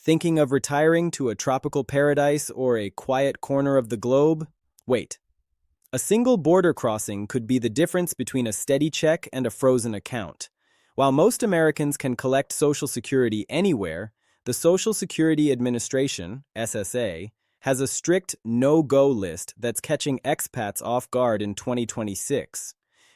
Thinking of retiring to a tropical paradise or a quiet corner of the globe? Wait. A single border crossing could be the difference between a steady check and a frozen account. While most Americans can collect Social Security anywhere, the Social Security Administration, SSA, has a strict no-go list that's catching expats off guard in 2026.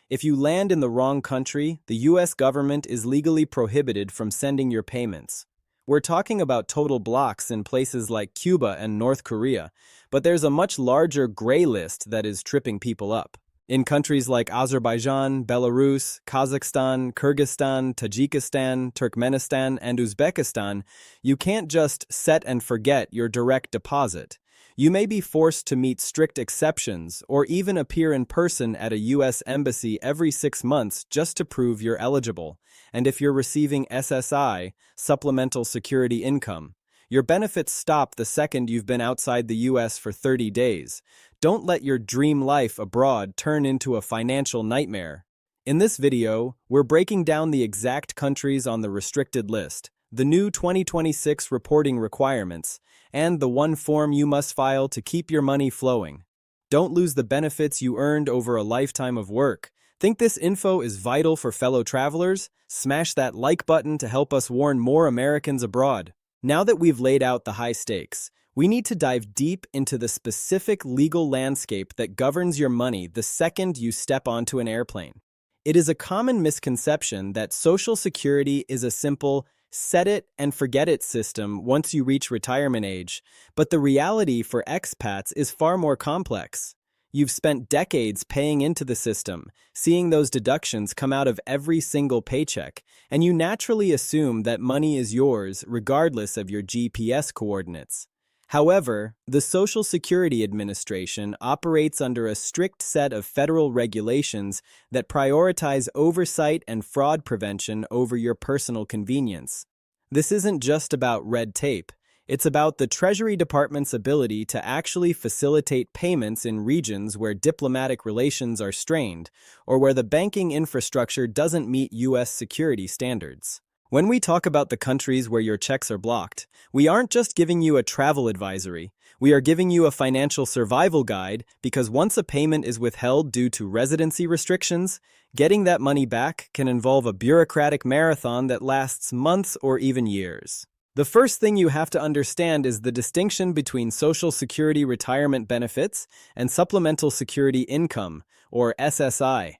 If you land in the wrong country, the U.S. government is legally prohibited from sending your payments. We're talking about total blocks in places like Cuba and North Korea, but there's a much larger gray list that is tripping people up. In countries like Azerbaijan, Belarus, Kazakhstan, Kyrgyzstan, Tajikistan, Turkmenistan, and Uzbekistan, you can't just set and forget your direct deposit. You may be forced to meet strict exceptions or even appear in person at a U.S. embassy every 6 months just to prove you're eligible. And if you're receiving SSI, Supplemental Security Income, your benefits stop the second you've been outside the U.S. for 30 days. Don't let your dream life abroad turn into a financial nightmare. In this video, we're breaking down the exact countries on the restricted list, the new 2026 reporting requirements, and the one form you must file to keep your money flowing. Don't lose the benefits you earned over a lifetime of work. Think this info is vital for fellow travelers? Smash that like button to help us warn more Americans abroad. Now that we've laid out the high stakes, we need to dive deep into the specific legal landscape that governs your money the second you step onto an airplane. It is a common misconception that Social Security is a simple set it and forget it system once you reach retirement age, but the reality for expats is far more complex. You've spent decades paying into the system, seeing those deductions come out of every single paycheck, and you naturally assume that money is yours regardless of your GPS coordinates. However, the Social Security Administration operates under a strict set of federal regulations that prioritize oversight and fraud prevention over your personal convenience. This isn't just about red tape. It's about the Treasury Department's ability to actually facilitate payments in regions where diplomatic relations are strained or where the banking infrastructure doesn't meet U.S. security standards. When we talk about the countries where your checks are blocked, we aren't just giving you a travel advisory. We are giving you a financial survival guide because once a payment is withheld due to residency restrictions, getting that money back can involve a bureaucratic marathon that lasts months or even years. The first thing you have to understand is the distinction between Social Security retirement benefits and Supplemental Security Income, or SSI.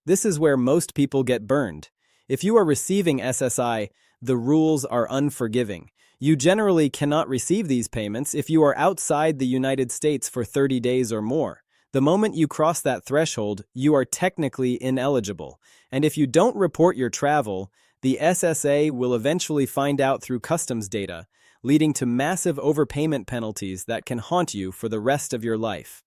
This is where most people get burned. If you are receiving SSI, the rules are unforgiving. You generally cannot receive these payments if you are outside the United States for 30 days or more. The moment you cross that threshold, you are technically ineligible. And if you don't report your travel, the SSA will eventually find out through customs data, leading to massive overpayment penalties that can haunt you for the rest of your life.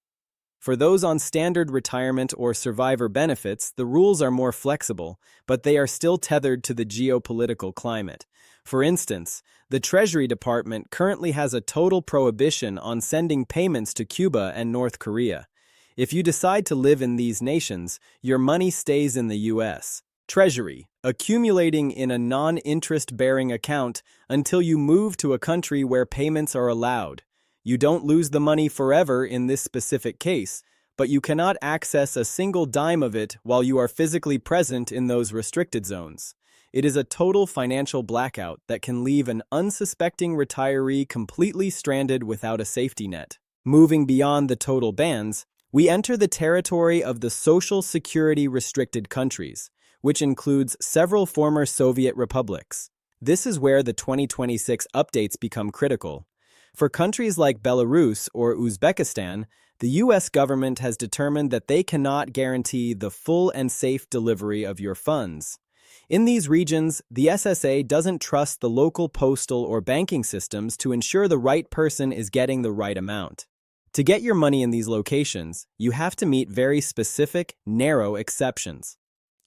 For those on standard retirement or survivor benefits, the rules are more flexible, but they are still tethered to the geopolitical climate. For instance, the Treasury Department currently has a total prohibition on sending payments to Cuba and North Korea. If you decide to live in these nations, your money stays in the U.S. Treasury, accumulating in a non-interest-bearing account until you move to a country where payments are allowed. You don't lose the money forever in this specific case, but you cannot access a single dime of it while you are physically present in those restricted zones. It is a total financial blackout that can leave an unsuspecting retiree completely stranded without a safety net. Moving beyond the total bans, we enter the territory of the Social Security restricted countries, which includes several former Soviet republics. This is where the 2026 updates become critical. For countries like Belarus or Uzbekistan, the U.S. government has determined that they cannot guarantee the full and safe delivery of your funds. In these regions, the SSA doesn't trust the local postal or banking systems to ensure the right person is getting the right amount. To get your money in these locations, you have to meet very specific, narrow exceptions.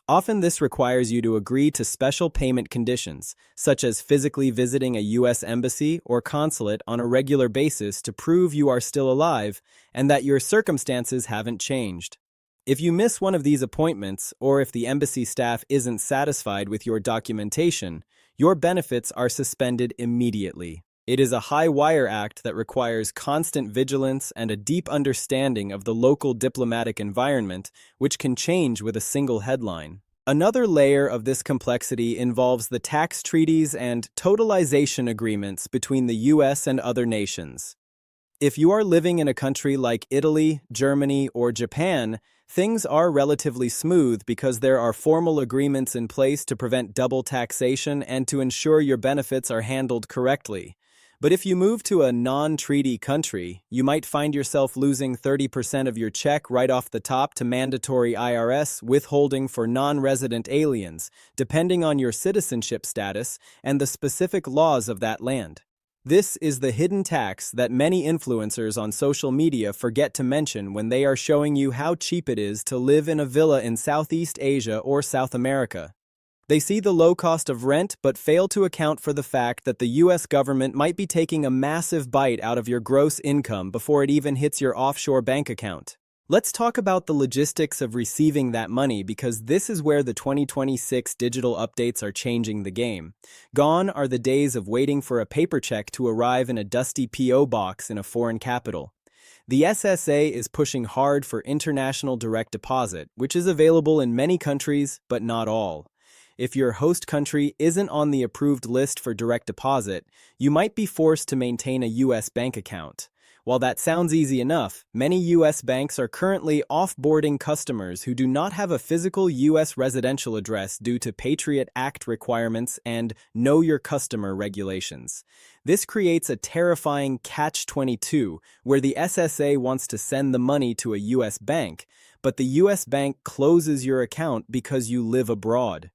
Often this requires you to agree to special payment conditions, such as physically visiting a U.S. embassy or consulate on a regular basis to prove you are still alive and that your circumstances haven't changed. If you miss one of these appointments, or if the embassy staff isn't satisfied with your documentation, your benefits are suspended immediately. It is a high-wire act that requires constant vigilance and a deep understanding of the local diplomatic environment, which can change with a single headline. Another layer of this complexity involves the tax treaties and totalization agreements between the US and other nations. If you are living in a country like Italy, Germany, or Japan, things are relatively smooth because there are formal agreements in place to prevent double taxation and to ensure your benefits are handled correctly. But if you move to a non-treaty country, you might find yourself losing 30% of your check right off the top to mandatory IRS withholding for non-resident aliens, depending on your citizenship status and the specific laws of that land. This is the hidden tax that many influencers on social media forget to mention when they are showing you how cheap it is to live in a villa in Southeast Asia or South America. They see the low cost of rent but fail to account for the fact that the US government might be taking a massive bite out of your gross income before it even hits your offshore bank account. Let's talk about the logistics of receiving that money because this is where the 2026 digital updates are changing the game. Gone are the days of waiting for a paper check to arrive in a dusty PO box in a foreign capital. The SSA is pushing hard for international direct deposit, which is available in many countries but not all. If your host country isn't on the approved list for direct deposit, you might be forced to maintain a U.S. bank account. While that sounds easy enough, many U.S. banks are currently off-boarding customers who do not have a physical U.S. residential address due to Patriot Act requirements and Know Your Customer regulations. This creates a terrifying catch-22 where the SSA wants to send the money to a U.S. bank, but the U.S. bank closes your account because you live abroad.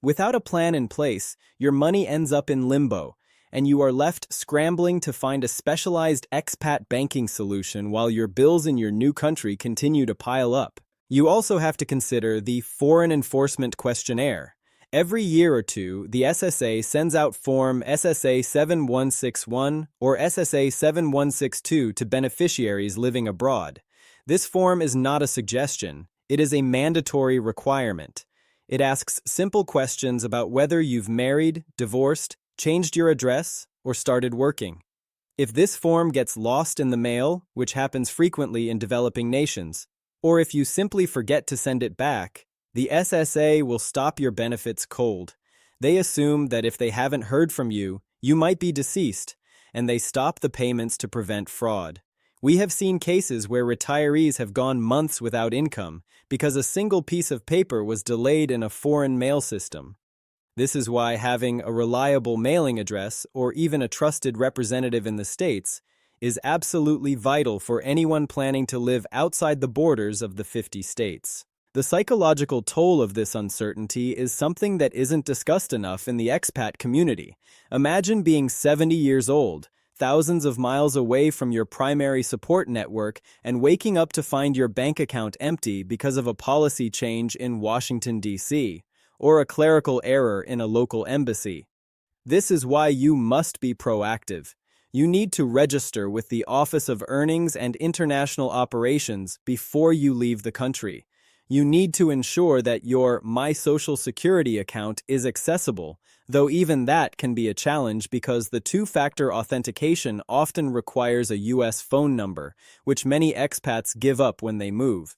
Without a plan in place, your money ends up in limbo, and you are left scrambling to find a specialized expat banking solution while your bills in your new country continue to pile up. You also have to consider the Foreign Enforcement Questionnaire. Every year or two, the SSA sends out Form SSA 7161 or SSA 7162 to beneficiaries living abroad. This form is not a suggestion, it is a mandatory requirement. It asks simple questions about whether you've married, divorced, changed your address, or started working. If this form gets lost in the mail, which happens frequently in developing nations, or if you simply forget to send it back, the SSA will stop your benefits cold. They assume that if they haven't heard from you, you might be deceased, and they stop the payments to prevent fraud. We have seen cases where retirees have gone months without income because a single piece of paper was delayed in a foreign mail system. This is why having a reliable mailing address or even a trusted representative in the States is absolutely vital for anyone planning to live outside the borders of the 50 states. The psychological toll of this uncertainty is something that isn't discussed enough in the expat community. Imagine being 70 years old, thousands of miles away from your primary support network, and waking up to find your bank account empty because of a policy change in Washington, D.C., or a clerical error in a local embassy. This is why you must be proactive. You need to register with the Office of Earnings and International Operations before you leave the country. You need to ensure that your My Social Security account is accessible, though even that can be a challenge because the two-factor authentication often requires a U.S. phone number, which many expats give up when they move.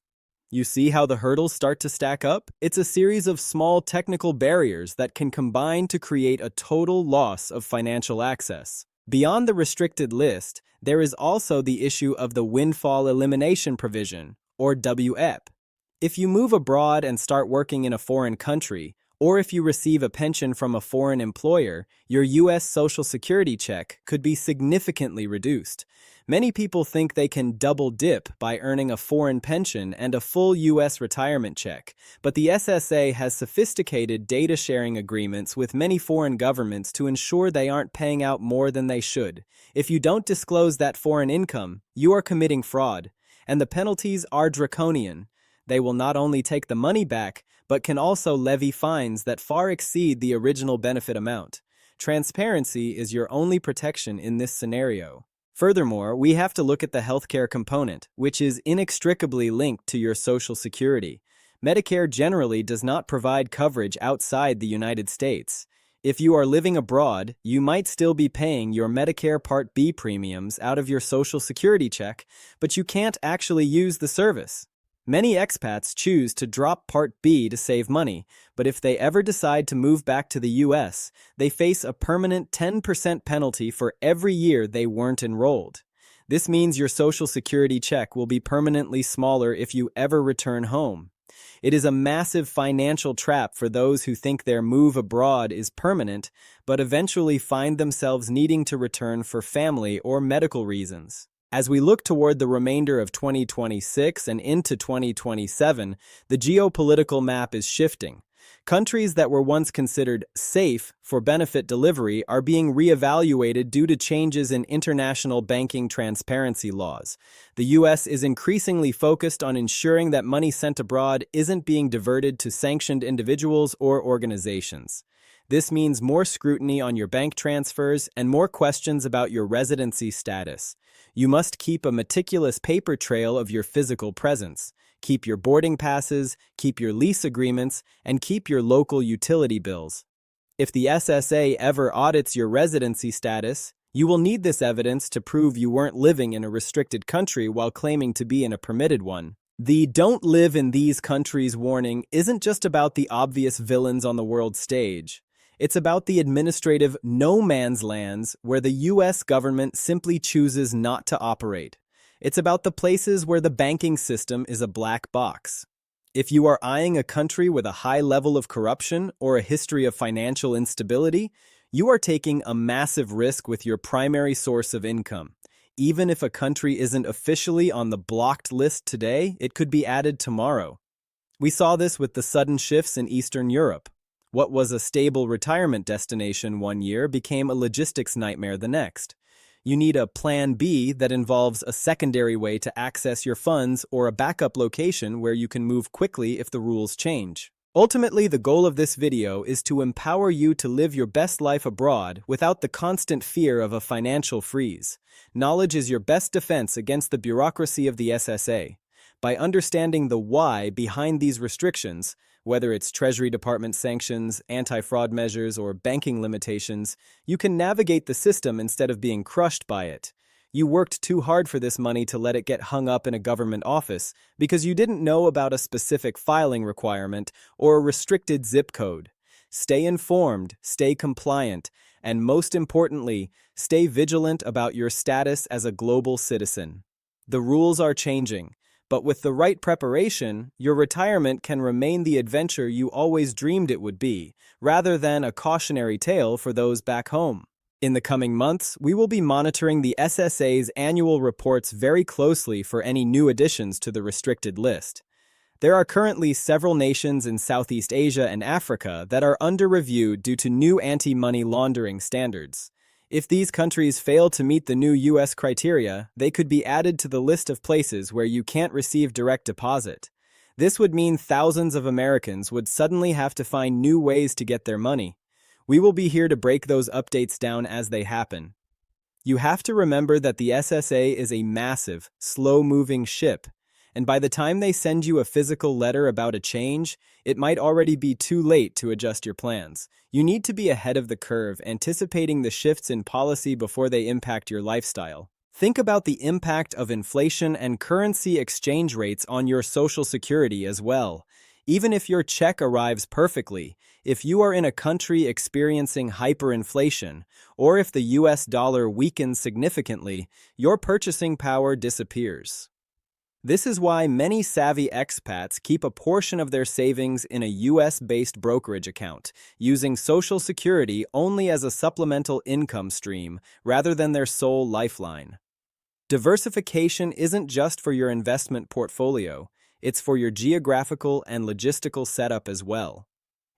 You see how the hurdles start to stack up? It's a series of small technical barriers that can combine to create a total loss of financial access. Beyond the restricted list, there is also the issue of the Windfall Elimination Provision, or WEP. If you move abroad and start working in a foreign country, or if you receive a pension from a foreign employer, your U.S. Social Security check could be significantly reduced. Many people think they can double dip by earning a foreign pension and a full U.S. retirement check, but the SSA has sophisticated data sharing agreements with many foreign governments to ensure they aren't paying out more than they should. If you don't disclose that foreign income, you are committing fraud, and the penalties are draconian. They will not only take the money back, but can also levy fines that far exceed the original benefit amount. Transparency is your only protection in this scenario. Furthermore, we have to look at the healthcare component, which is inextricably linked to your Social Security. Medicare generally does not provide coverage outside the United States. If you are living abroad, you might still be paying your Medicare Part B premiums out of your Social Security check, but you can't actually use the service. Many expats choose to drop Part B to save money, but if they ever decide to move back to the US, they face a permanent 10% penalty for every year they weren't enrolled. This means your Social Security check will be permanently smaller if you ever return home. It is a massive financial trap for those who think their move abroad is permanent, but eventually find themselves needing to return for family or medical reasons. As we look toward the remainder of 2026 and into 2027, the geopolitical map is shifting. Countries that were once considered safe for benefit delivery are being reevaluated due to changes in international banking transparency laws. The U.S. is increasingly focused on ensuring that money sent abroad isn't being diverted to sanctioned individuals or organizations. This means more scrutiny on your bank transfers and more questions about your residency status. You must keep a meticulous paper trail of your physical presence. Keep your boarding passes, keep your lease agreements, and keep your local utility bills. If the SSA ever audits your residency status, you will need this evidence to prove you weren't living in a restricted country while claiming to be in a permitted one. The "don't live in these countries" warning isn't just about the obvious villains on the world stage. It's about the administrative no-man's lands where the U.S. government simply chooses not to operate. It's about the places where the banking system is a black box. If you are eyeing a country with a high level of corruption or a history of financial instability, you are taking a massive risk with your primary source of income. Even if a country isn't officially on the blocked list today, it could be added tomorrow. We saw this with the sudden shifts in Eastern Europe. What was a stable retirement destination one year became a logistics nightmare the next. You need a plan B that involves a secondary way to access your funds or a backup location where you can move quickly if the rules change. Ultimately, the goal of this video is to empower you to live your best life abroad without the constant fear of a financial freeze. Knowledge is your best defense against the bureaucracy of the SSA. By understanding the why behind these restrictions, whether it's Treasury Department sanctions, anti-fraud measures, or banking limitations, you can navigate the system instead of being crushed by it. You worked too hard for this money to let it get hung up in a government office because you didn't know about a specific filing requirement or a restricted zip code. Stay informed, stay compliant, and most importantly, stay vigilant about your status as a global citizen. The rules are changing, but with the right preparation, your retirement can remain the adventure you always dreamed it would be, rather than a cautionary tale for those back home. In the coming months, we will be monitoring the SSA's annual reports very closely for any new additions to the restricted list. There are currently several nations in Southeast Asia and Africa that are under review due to new anti-money laundering standards. If these countries fail to meet the new U.S. criteria, they could be added to the list of places where you can't receive direct deposit. This would mean thousands of Americans would suddenly have to find new ways to get their money. We will be here to break those updates down as they happen. You have to remember that the SSA is a massive, slow-moving ship, and by the time they send you a physical letter about a change, it might already be too late to adjust your plans. You need to be ahead of the curve, anticipating the shifts in policy before they impact your lifestyle. Think about the impact of inflation and currency exchange rates on your Social Security as well. Even if your check arrives perfectly, if you are in a country experiencing hyperinflation, or if the US dollar weakens significantly, your purchasing power disappears. This is why many savvy expats keep a portion of their savings in a US-based brokerage account, using Social Security only as a supplemental income stream rather than their sole lifeline. Diversification isn't just for your investment portfolio, it's for your geographical and logistical setup as well.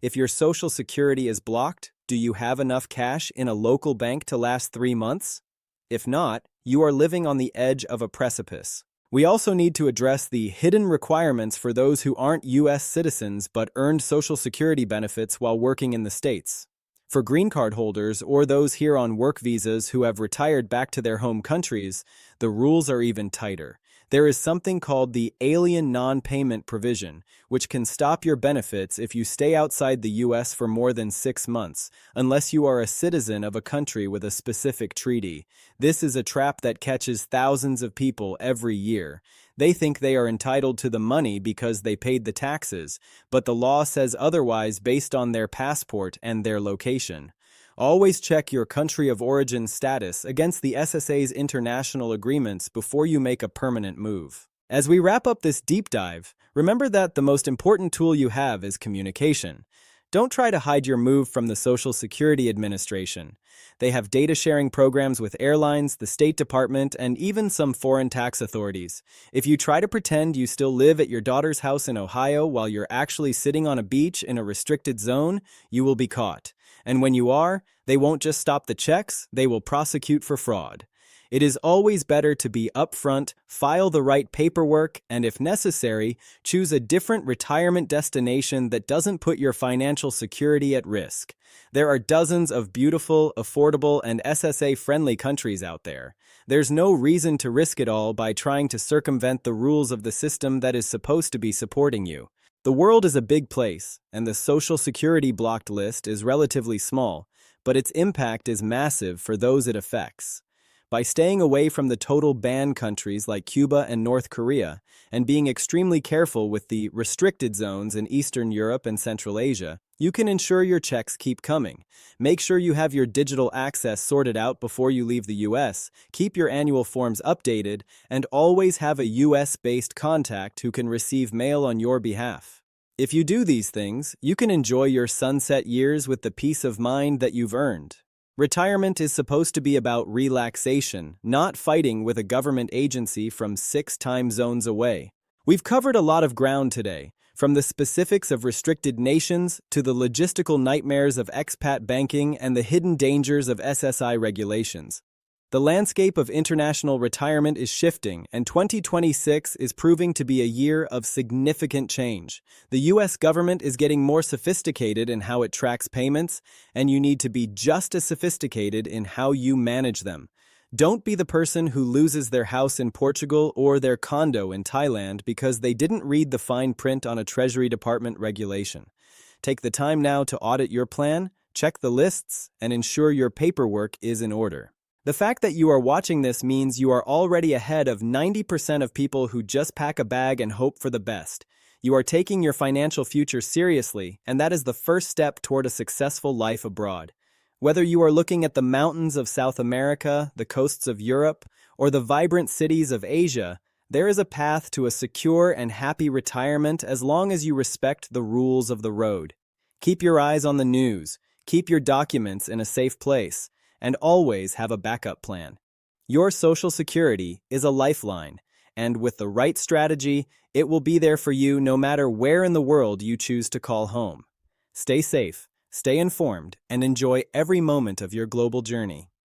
If your Social Security is blocked, do you have enough cash in a local bank to last 3 months? If not, you are living on the edge of a precipice. We also need to address the hidden requirements for those who aren't U.S. citizens but earned Social Security benefits while working in the States. For green card holders or those here on work visas who have retired back to their home countries, the rules are even tighter. There is something called the alien non-payment provision, which can stop your benefits if you stay outside the U.S. for more than 6 months, unless you are a citizen of a country with a specific treaty. This is a trap that catches thousands of people every year. They think they are entitled to the money because they paid the taxes, but the law says otherwise based on their passport and their location. Always check your country of origin status against the SSA's international agreements before you make a permanent move. As we wrap up this deep dive, remember that the most important tool you have is communication. Don't try to hide your move from the Social Security Administration. They have data sharing programs with airlines, the State Department, and even some foreign tax authorities. If you try to pretend you still live at your daughter's house in Ohio while you're actually sitting on a beach in a restricted zone, you will be caught. And when you are, they won't just stop the checks, they will prosecute for fraud. It is always better to be upfront, file the right paperwork, and if necessary, choose a different retirement destination that doesn't put your financial security at risk. There are dozens of beautiful, affordable, and SSA-friendly countries out there. There's no reason to risk it all by trying to circumvent the rules of the system that is supposed to be supporting you. The world is a big place, and the Social Security blocked list is relatively small, but its impact is massive for those it affects. By staying away from the total ban countries like Cuba and North Korea, and being extremely careful with the restricted zones in Eastern Europe and Central Asia, you can ensure your checks keep coming. Make sure you have your digital access sorted out before you leave the US, keep your annual forms updated, and always have a US-based contact who can receive mail on your behalf. If you do these things, you can enjoy your sunset years with the peace of mind that you've earned. Retirement is supposed to be about relaxation, not fighting with a government agency from 6 time zones away. We've covered a lot of ground today, from the specifics of restricted nations to the logistical nightmares of expat banking and the hidden dangers of SSI regulations. The landscape of international retirement is shifting, and 2026 is proving to be a year of significant change. The U.S. government is getting more sophisticated in how it tracks payments, and you need to be just as sophisticated in how you manage them. Don't be the person who loses their house in Portugal or their condo in Thailand because they didn't read the fine print on a Treasury Department regulation. Take the time now to audit your plan, check the lists, and ensure your paperwork is in order. The fact that you are watching this means you are already ahead of 90% of people who just pack a bag and hope for the best. You are taking your financial future seriously, and that is the first step toward a successful life abroad. Whether you are looking at the mountains of South America, the coasts of Europe, or the vibrant cities of Asia, there is a path to a secure and happy retirement as long as you respect the rules of the road. Keep your eyes on the news, keep your documents in a safe place, and always have a backup plan. Your Social Security is a lifeline, and with the right strategy, it will be there for you no matter where in the world you choose to call home. Stay safe, stay informed, and enjoy every moment of your global journey.